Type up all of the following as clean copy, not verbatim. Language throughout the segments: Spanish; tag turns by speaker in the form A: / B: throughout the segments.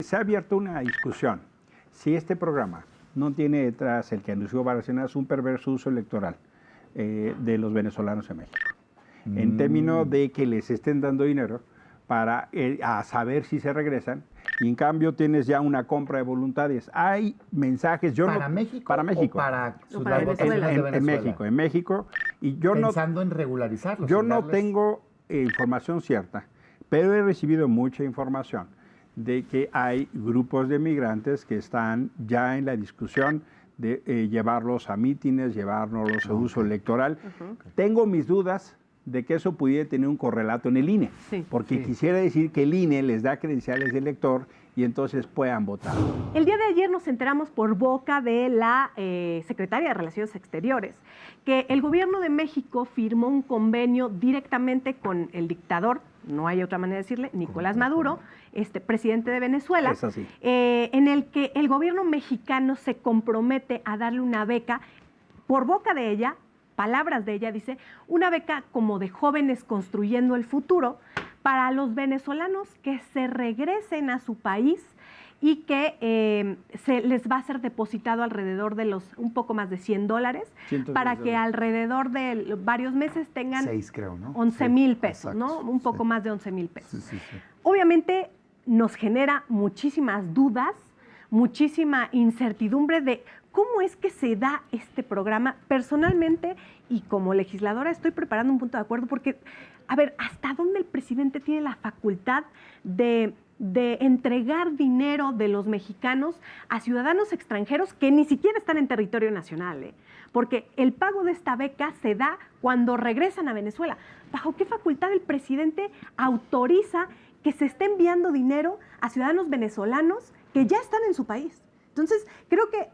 A: se ha abierto una discusión. Si este programa no tiene detrás, el que anunció Bárcenas, un perverso uso electoral de los venezolanos en México, en términos de que les estén dando dinero para a saber si se regresan, y en cambio tienes ya una compra de voluntades. Hay mensajes,
B: ¿Para México?
A: Para México.
B: ¿O para
C: Venezuela?
A: En México. Y yo
B: pensando en regularizarlos.
A: Yo no tengo información cierta, pero he recibido mucha información de que hay grupos de migrantes que están ya en la discusión de llevarlos a mítines, llevarlos a uso electoral. Tengo mis dudas de que eso pudiera tener un correlato en el INE, porque quisiera decir que el INE les da credenciales de elector y entonces puedan votar.
C: El día de ayer nos enteramos por boca de la secretaria de Relaciones Exteriores que el gobierno de México firmó un convenio directamente con el dictador, no hay otra manera de decirle, Nicolás Maduro, presidente de Venezuela,
A: Es así.
C: En el que el gobierno mexicano se compromete a darle una beca, por boca de ella, palabras de ella, dice, una beca como de jóvenes construyendo el futuro para los venezolanos que se regresen a su país y que se les va a ser depositado alrededor de un poco más de $100 para que alrededor de varios meses tengan
B: 6, creo, ¿no?
C: 11,000 pesos, ¿no? Un poco más de 11,000 pesos. Obviamente nos genera muchísimas dudas, muchísima incertidumbre de cómo es que se da este programa. Personalmente y como legisladora estoy preparando un punto de acuerdo porque, a ver, ¿hasta dónde el presidente tiene la facultad de entregar dinero de los mexicanos a ciudadanos extranjeros que ni siquiera están en territorio nacional? Porque el pago de esta beca se da cuando regresan a Venezuela. ¿Bajo qué facultad el presidente autoriza que se esté enviando dinero a ciudadanos venezolanos que ya están en su país? Entonces, creo que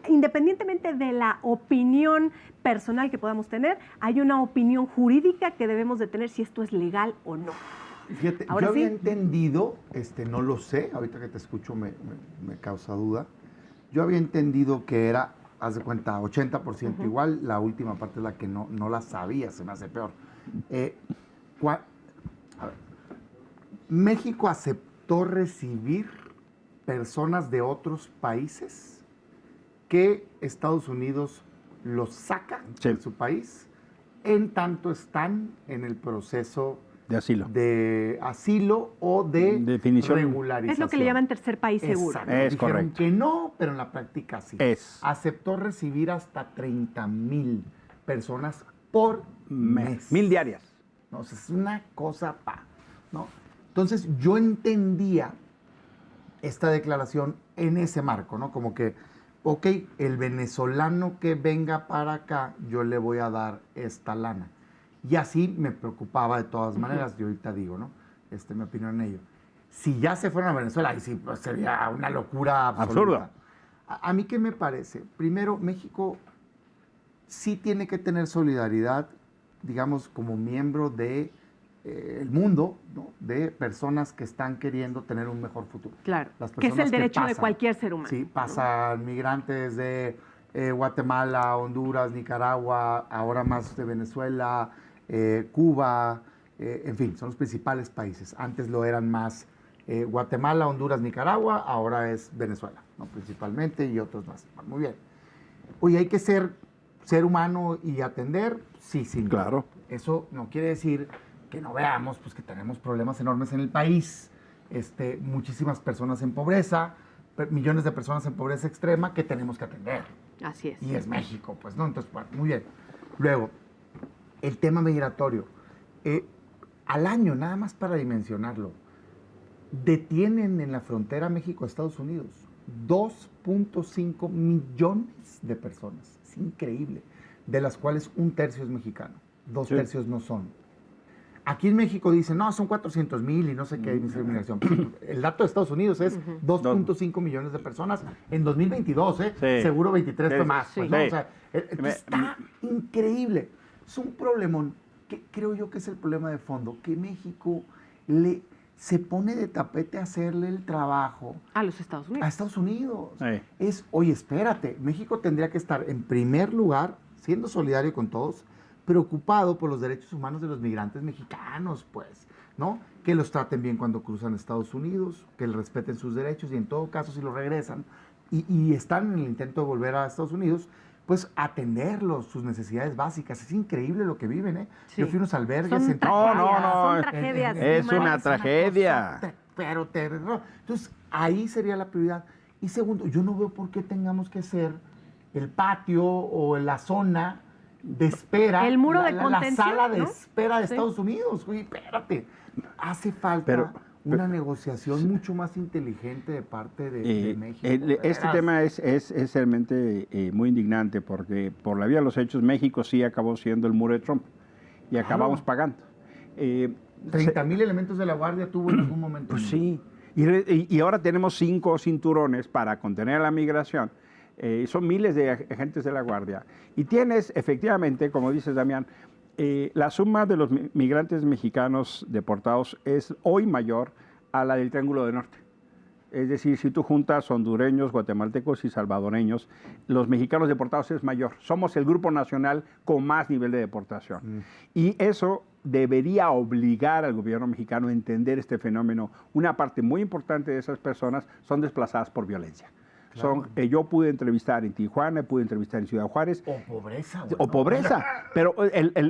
C: independientemente de la opinión personal que podamos tener, hay una opinión jurídica que debemos de tener si esto es legal o no.
B: Fíjate, yo había entendido, no lo sé, ahorita que te escucho me causa duda, yo había entendido que era, haz de cuenta, 80% igual, la última parte es la que no la sabía, se me hace peor. A ver, ¿México aceptó recibir personas de otros países que Estados Unidos los saca de su país en tanto están en el proceso de asilo o de
A: definición,
B: regularización?
C: Es lo que le llaman tercer país seguro.
A: Es
B: Dijeron
A: correcto.
B: que no, pero en la práctica sí. Aceptó recibir hasta 30,000 personas por mes.
A: 1,000 diarias.
B: No, o sea, es una cosa ¿no? Entonces yo entendía esta declaración en ese marco, ¿no? Como que, ok, el venezolano que venga para acá, yo le voy a dar esta lana. Y así me preocupaba de todas maneras, yo ahorita digo, ¿no? Mi opinión en ello. Si ya se fueron a Venezuela, ahí sí pues, sería una locura absoluta. ¿A mí qué me parece? Primero, México sí tiene que tener solidaridad, digamos, como miembro de el mundo, ¿no? De personas que están queriendo tener un mejor futuro.
C: Claro, que es el derecho de cualquier ser humano.
B: Sí, pasan migrantes de Guatemala, Honduras, Nicaragua, ahora más de Venezuela, Cuba, en fin, son los principales países. Antes lo eran más Guatemala, Honduras, Nicaragua, ahora es Venezuela, ¿no? Principalmente, y otros más. Muy bien. Oye, hay que ser humano y atender, sí,
A: claro.
B: Eso no quiere decir que no veamos pues, que tenemos problemas enormes en el país, muchísimas personas en pobreza, millones de personas en pobreza extrema que tenemos que atender.
C: Así es.
B: Y es México, pues, ¿no? Entonces, bueno, muy bien. Luego, el tema migratorio. Al año, nada más para dimensionarlo, detienen en la frontera México-Estados Unidos 2.5 millones de personas. Es increíble. De las cuales 1/3 es mexicano, 2/3 no son. Aquí en México dicen, no, son 400,000 y no sé qué discriminación. El dato de Estados Unidos es 2.5 millones de personas en 2022, seguro 23 fue más. Pues, ¿no? O sea, está increíble. Es un problemón que creo yo que es el problema de fondo, que México se pone de tapete a hacerle el trabajo
C: a los Estados Unidos.
B: A Estados Unidos. Oye, espérate, México tendría que estar en primer lugar, siendo solidario con todos, preocupado por los derechos humanos de los migrantes mexicanos, pues, ¿no? que los traten bien cuando cruzan Estados Unidos, que les respeten sus derechos y en todo caso si los regresan y están en el intento de volver a Estados Unidos, pues atenderlos, sus necesidades básicas. Es increíble lo que viven, ¿eh?
C: Sí.
B: Yo fui a unos albergues.
C: Son tragedias.
A: Es una tragedia.
B: Pero terrible. Entonces, ahí sería la prioridad. Y segundo, yo no veo por qué tengamos que ser el patio o la zona de espera.
C: El muro de
B: la
C: contención,
B: sala de
C: ¿no?
B: espera de
C: Sí.
B: Estados Unidos. Oye, espérate. Hace falta una negociación mucho más inteligente de parte de México.
A: Este tema es realmente muy indignante porque por la vía de los hechos México sí acabó siendo el muro de Trump y acabamos pagando.
B: 30,000 elementos de la Guardia tuvo en algún momento.
A: Pues sí, y ahora tenemos 5 cinturones para contener la migración. Son miles de agentes de la Guardia. Y tienes, efectivamente, como dices, Damián, la suma de los migrantes mexicanos deportados es hoy mayor a la del Triángulo del Norte. Es decir, si tú juntas hondureños, guatemaltecos y salvadoreños, los mexicanos deportados es mayor. Somos el grupo nacional con más nivel de deportación. Y eso debería obligar al gobierno mexicano a entender este fenómeno. Una parte muy importante de esas personas son desplazadas por violencia. Claro. Yo pude entrevistar en Tijuana, pude entrevistar en Ciudad Juárez.
B: O pobreza. Bueno.
A: O pobreza. Pero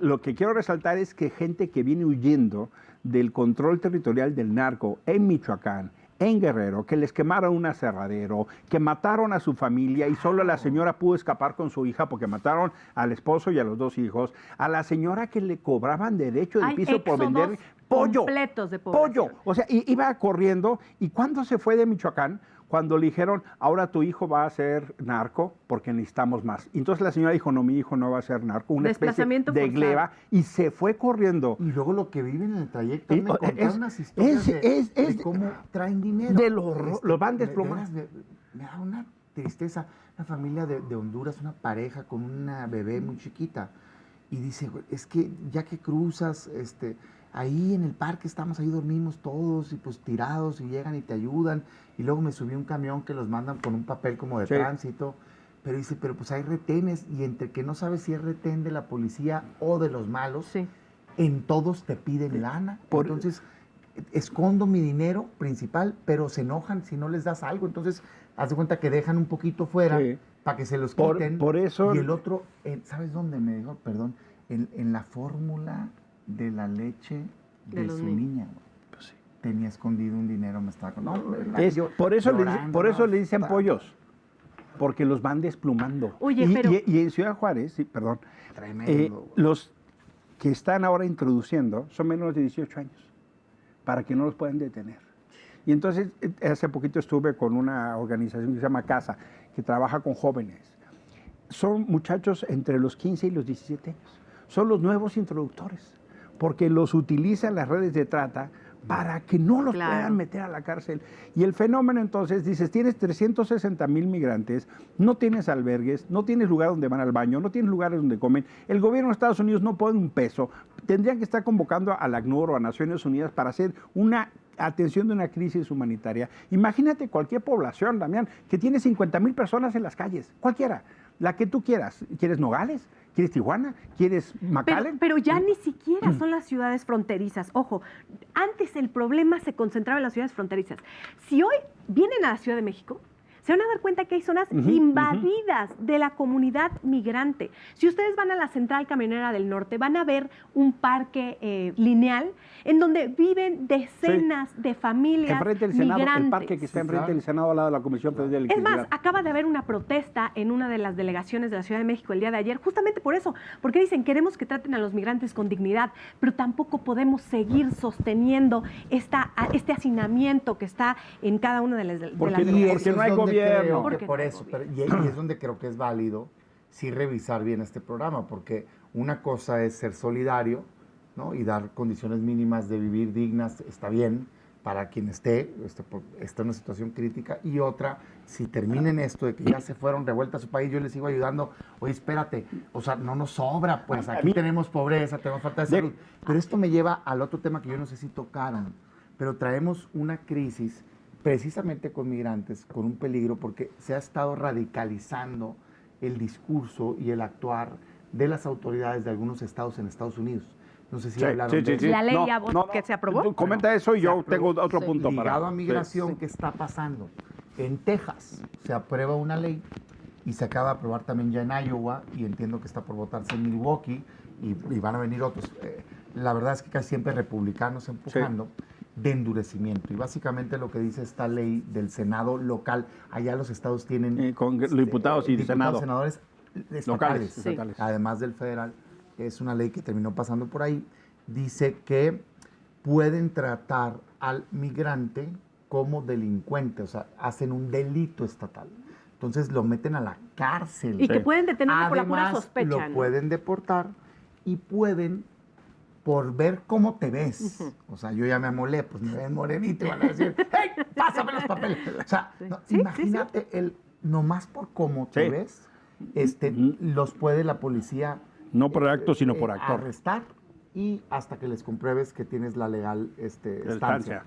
A: lo que quiero resaltar es que gente que viene huyendo del control territorial del narco en Michoacán, en Guerrero, que les quemaron un aserradero, que mataron a su familia y solo la señora pudo escapar con su hija porque mataron al esposo y a los 2 hijos, a la señora que le cobraban derecho de piso por vender pollo.
C: Completos de población.
A: Pollo. O sea, iba corriendo. ¿Y cuándo se fue de Michoacán? Cuando le dijeron, ahora tu hijo va a ser narco porque necesitamos más. Y entonces la señora dijo, no, mi hijo no va a ser narco, una especie de gleba, y se fue corriendo.
B: Y luego lo que viven en el trayecto, me contaron unas historias de cómo traen dinero.
A: Los van desplomando.
B: Me da una tristeza. Una familia de Honduras, una pareja con una bebé muy chiquita. Y dice, es que ya que cruzas, ahí en el parque estamos, ahí dormimos todos y pues tirados y llegan y te ayudan. Y luego me subí a un camión que los mandan con un papel como de tránsito. Pero dice, pero pues hay retenes y entre que no sabes si es retén de la policía o de los malos, en todos te piden lana. Entonces, escondo mi dinero principal, pero se enojan si no les das algo. Entonces, haz de cuenta que dejan un poquito fuera para que se los quiten.
A: Por eso...
B: Y el otro, ¿sabes dónde me dijo? Perdón, en la fórmula de la leche de su niña. Pues sí. Tenía escondido un dinero, me estaba contando.
A: Por eso le dicen pollos, porque los van desplumando.
C: Oye,
A: y en Ciudad Juárez, perdón, los que están ahora introduciendo son menores de 18 años, para que no los puedan detener. Y entonces, hace poquito estuve con una organización que se llama CASA, que trabaja con jóvenes. Son muchachos entre los 15 y los 17 años. Son los nuevos introductores, porque los utilizan las redes de trata para que no los puedan meter a la cárcel. Y el fenómeno entonces, dices, tienes 360,000 migrantes, no tienes albergues, no tienes lugar donde van al baño, no tienes lugares donde comen. El gobierno de Estados Unidos no pone un peso. Tendrían que estar convocando a la ACNUR o a Naciones Unidas para hacer una atención de una crisis humanitaria. Imagínate cualquier población, Damián, que tiene 50,000 personas en las calles, cualquiera, la que tú quieras. ¿Quieres Nogales? ¿Quieres Tijuana? ¿Quieres McAllen?
C: Pero ya ni siquiera son las ciudades fronterizas. Ojo, antes el problema se concentraba en las ciudades fronterizas. Si hoy vienen a la Ciudad de México, se van a dar cuenta que hay zonas invadidas de la comunidad migrante. Si ustedes van a la Central Camionera del Norte, van a ver un parque lineal en donde viven decenas de familias
A: enfrente del Senado,
C: migrantes.
A: El parque que está enfrente del Senado al lado de la Comisión Federal de
C: Es
A: Electricidad.
C: más, acaba de haber una protesta en una de las delegaciones de la Ciudad de México el día de ayer, justamente por eso, porque dicen, queremos que traten a los migrantes con dignidad, pero tampoco podemos seguir sosteniendo este hacinamiento que está en cada una de las
A: porque no hay gobierno.
B: Por eso, y es donde creo que es válido sí revisar bien este programa, porque una cosa es ser solidario, ¿no? Y dar condiciones mínimas de vivir dignas, está bien, para quien está en una situación crítica, y otra, si terminen esto de que ya se fueron revueltas a su país, yo les sigo ayudando, oye, espérate, o sea, no nos sobra, pues aquí tenemos pobreza, tenemos falta de salud, pero esto me lleva al otro tema que yo no sé si tocaron, pero traemos una crisis precisamente con migrantes, con un peligro, porque se ha estado radicalizando el discurso y el actuar de las autoridades de algunos estados en Estados Unidos. No sé si
A: Sí,
B: hablaron
A: sí,
B: de
A: sí,
B: eso.
A: sí.
C: La ley que se aprobó.
A: Comenta eso y
B: Se
A: yo
B: aprobó.
A: tengo otro punto para...
B: Ligado a migración,
A: Sí.
B: ¿qué está pasando? En Texas se aprueba una ley y se acaba de aprobar también ya en Iowa y entiendo que está por votarse en Milwaukee y van a venir otros. La verdad es que casi siempre republicanos empujando de endurecimiento. Y básicamente lo que dice esta ley del Senado local, allá los estados tienen...
A: Con diputados y Senado.
B: senadores estatales,
A: Locales,
C: Sí.
A: estatales.
B: además del federal. Es una ley que terminó pasando por ahí. Dice que pueden tratar al migrante como delincuente, o sea, hacen un delito estatal. Entonces lo meten a la cárcel.
C: Y que pueden detenerlo por la pura
B: Además,
C: sospecha,
B: lo
C: ¿no?
B: pueden deportar y pueden, por ver cómo te ves, o sea, yo ya me amolé, pues me ven morenito y van a decir, ¡hey, pásame los papeles! O sea, no,
C: Sí,
B: imagínate, nomás por cómo te
A: Sí.
B: ves, los puede la policía
A: No por acto, sino por actor.
B: arrestar y hasta que les compruebes que tienes la legal estancia.
A: Estancia.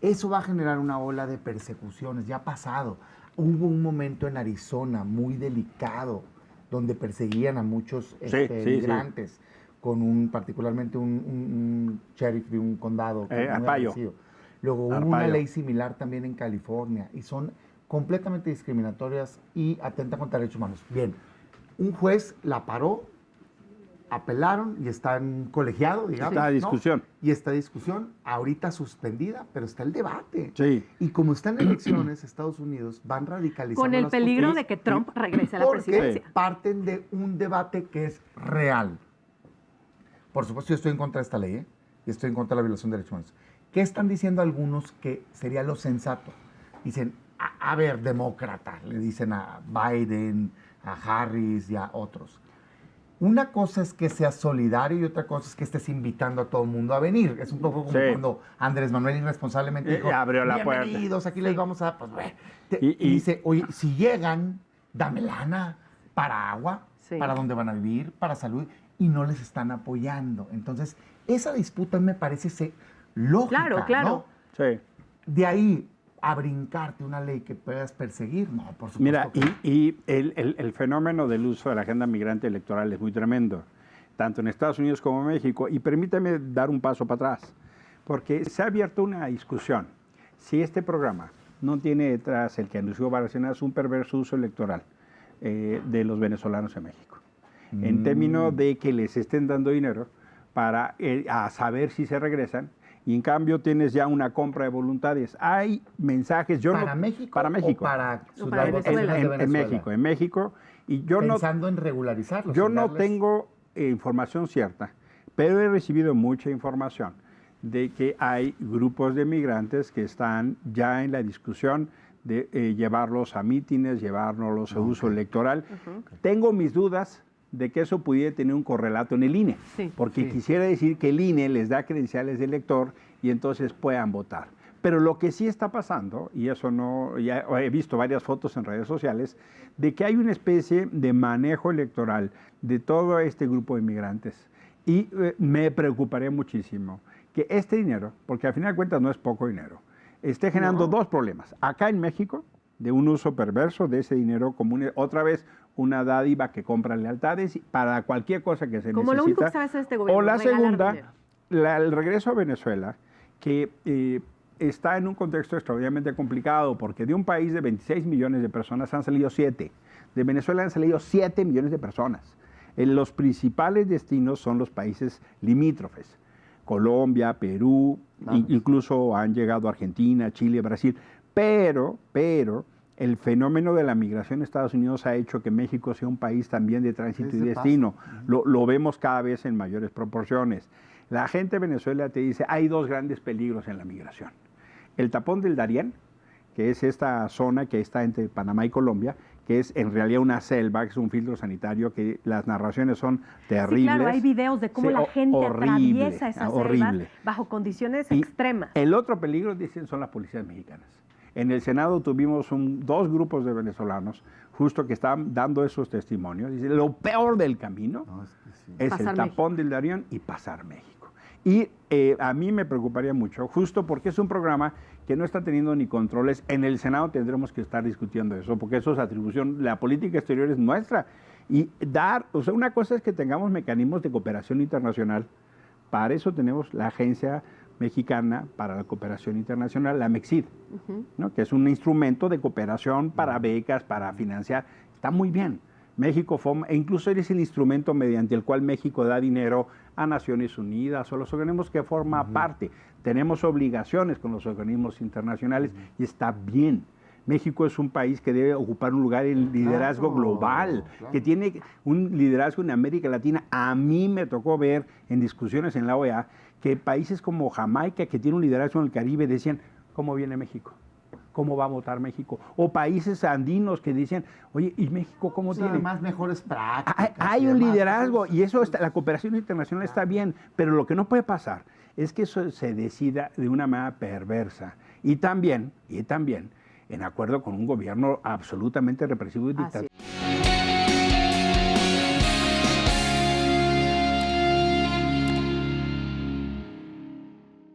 B: Eso va a generar una ola de persecuciones, ya ha pasado. Hubo un momento en Arizona muy delicado donde perseguían a muchos migrantes con particularmente un sheriff de un condado. muy
A: Arpaio.
B: agresivo. Luego hubo una ley similar también en California y son completamente discriminatorias y atentan contra derechos humanos. Bien, un juez la paró, apelaron y está en colegiado, digamos.
A: Está a discusión.
B: ¿no? Y esta discusión ahorita suspendida, pero está el debate.
A: Sí.
B: Y como están elecciones, Estados Unidos van radicalizando
C: Con el
B: las
C: peligro
B: posturas
C: de que Trump regrese a la
B: porque
C: presidencia.
B: parten de un debate que es real. Por supuesto, yo estoy en contra de esta ley, y estoy en contra de la violación de derechos humanos. ¿Qué están diciendo algunos que sería lo sensato? Dicen, a ver, demócrata, le dicen a Biden, a Harris y a otros. Una cosa es que seas solidario y otra cosa es que estés invitando a todo el mundo a venir. Es un poco como cuando Andrés Manuel irresponsablemente dijo,
A: abrió la puerta.
B: bienvenidos, aquí les vamos a... Pues, y dice, oye, si llegan, dame lana para agua, para donde van a vivir, para salud, y no les están apoyando. Entonces, esa disputa me parece lógica,
C: Claro.
B: ¿no?
A: Sí.
B: De ahí a brincarte una ley que puedas perseguir, no, por supuesto.
A: Mira,
B: que
A: y el fenómeno del uso de la agenda migrante electoral es muy tremendo, tanto en Estados Unidos como en México. Y permítame dar un paso para atrás, porque se ha abierto una discusión. Si este programa no tiene detrás, el que anunció Bárcenas, un perverso uso electoral de los venezolanos en México, en términos de que les estén dando dinero para a saber si se regresan. Y en cambio tienes ya una compra de voluntades. Hay mensajes.
B: ¿Para México?
A: Para México.
B: ¿O para
C: Venezuela?
A: En México. Y yo
B: pensando en regularizarlos.
A: yo no tengo información cierta, pero he recibido mucha información de que hay grupos de migrantes que están ya en la discusión de llevarlos a mítines, llevarlos a uso electoral. Tengo mis dudas de que eso pudiera tener un correlato en el INE, porque quisiera decir que el INE les da credenciales de elector y entonces puedan votar. Pero lo que sí está pasando, y eso no, ya he visto varias fotos en redes sociales, de que hay una especie de manejo electoral de todo este grupo de inmigrantes. Y me preocuparía muchísimo que este dinero, porque al final de cuentas no es poco dinero, esté generando dos problemas. Acá en México, de un uso perverso de ese dinero común, otra vez una dádiva que compra lealtades para cualquier cosa que se
C: Como
A: necesita.
C: lo único que sabe hacer este gobierno.
A: O la
C: regalar
A: segunda,
C: dinero.
A: el regreso a Venezuela, que está en un contexto extraordinariamente complicado, porque de un país de 26 millones de personas han salido 7. De Venezuela han salido 7 millones de personas. Los principales destinos son los países limítrofes. Colombia, Perú, incluso han llegado a Argentina, Chile, Brasil. Pero el fenómeno de la migración a Estados Unidos ha hecho que México sea un país también de tránsito y destino. Lo vemos cada vez en mayores proporciones. La gente de Venezuela te dice, hay dos grandes peligros en la migración. El tapón del Darién, que es esta zona que está entre Panamá y Colombia, que es en realidad una selva, que es un filtro sanitario, que las narraciones son terribles.
C: Sí, claro, hay videos de cómo la gente atraviesa esas selvas bajo condiciones extremas.
A: El otro peligro, dicen, son las policías mexicanas. En el Senado tuvimos dos grupos de venezolanos justo que estaban dando esos testimonios. Dice, lo peor del camino es el tapón del Darién y pasar México. Y a mí me preocuparía mucho, justo porque es un programa que no está teniendo ni controles. En el Senado tendremos que estar discutiendo eso, porque eso es atribución, la política exterior es nuestra. Y una cosa es que tengamos mecanismos de cooperación internacional Para eso tenemos la Agencia Mexicana para la Cooperación Internacional, la MEXID, ¿no? Que es un instrumento de cooperación para becas, para financiar. Está muy bien. México forma, e incluso es el instrumento mediante el cual México da dinero a Naciones Unidas o los organismos que forma parte. Tenemos obligaciones con los organismos internacionales y está bien. México es un país que debe ocupar un lugar en liderazgo global, que tiene un liderazgo en América Latina. A mí me tocó ver en discusiones en la OEA que países como Jamaica, que tiene un liderazgo en el Caribe, decían, ¿cómo viene México? ¿Cómo va a votar México? O países andinos que dicen, oye, ¿y México cómo tiene?
B: Además, mejores prácticas.
A: Hay un liderazgo y eso está, la cooperación internacional está bien, pero lo que no puede pasar es que eso se decida de una manera perversa y también en acuerdo con un gobierno absolutamente represivo y dictatorial.